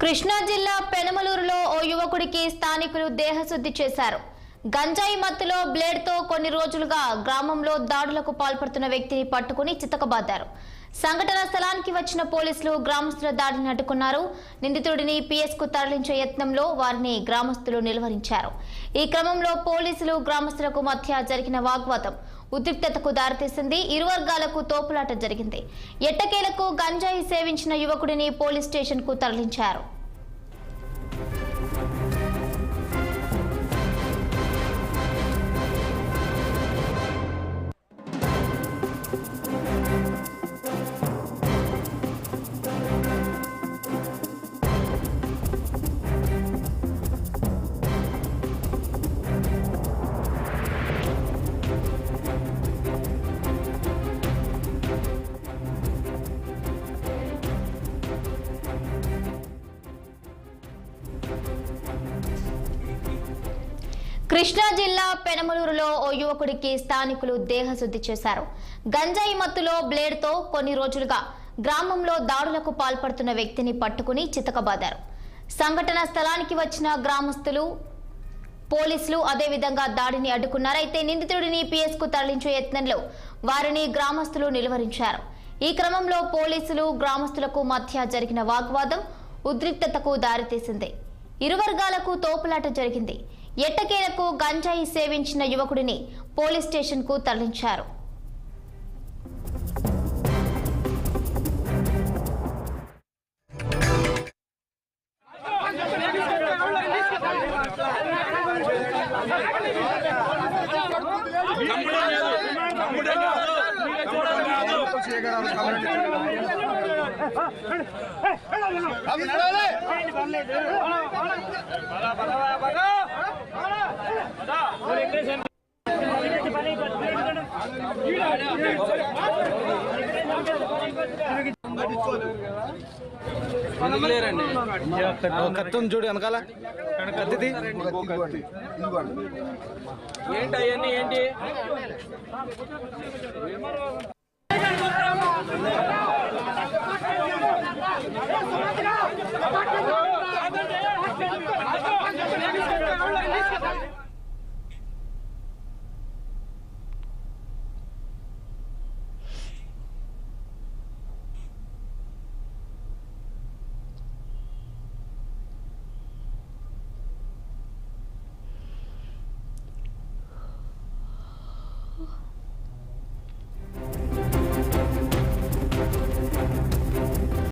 కృష్ణా జిల్లా పెనమలూరులో ఓ యువకుడికి స్థానికులు దేహశుద్ధి చేశారు. గంజాయి మత్తులో బ్లేడ్తో కొన్ని రోజులుగా గ్రామంలో దాడులకు పాల్పడుతున్న వ్యక్తిని పట్టుకుని చితకబాదారు. సంఘటన స్థలానికి వచ్చిన పోలీసులు గ్రామస్తుల దాడిని అడ్డుకున్నారు. నిందితుడిని పిఎస్ కు తరలించే యత్నంలో వారిని గ్రామస్తులు నిలువరించారు. ఈ క్రమంలో పోలీసులు గ్రామస్తులకు మధ్య జరిగిన వాగ్వాదం ఉద్రిక్తతకు దారితీసింది. ఇరు వర్గాలకు తోపులాట జరిగింది. ఎట్టకేలకు గంజాయి సేవించిన యువకుడిని పోలీస్ స్టేషన్ కు తరలించారు. కృష్ణా జిల్లా పెనమలూరులో ఓ యువకుడికి స్థానికులు దేహశుద్ధి చేశారు. గంజాయి మత్తులో బ్లేడ్తో కొన్ని రోజులుగా గ్రామంలో దాడులకు పాల్పడుతున్న వ్యక్తిని పట్టుకుని చితకబాదారు. సంఘటన స్థలానికి వచ్చిన గ్రామస్తులు పోలీసులు అదేవిధంగా దాడిని అడ్డుకున్నారు. అయితే నిందితుడిని పిఎస్ కు తరలించే యత్నంలో వారిని గ్రామస్తులు నిలువరించారు. ఈ క్రమంలో పోలీసులు గ్రామస్తులకు మధ్య జరిగిన వాగ్వాదం ఉద్రిక్తతకు దారితీసింది. ఇరు వర్గాలకు తోపులాట జరిగింది. ఎట్టకేలకు గంజాయి సేవించిన యువకుడిని పోలీస్ స్టేషన్ కు తరలించారు. కత్తం చూడు వెనకాల కత్తిది ఏంటి అవన్నీ ఏంటి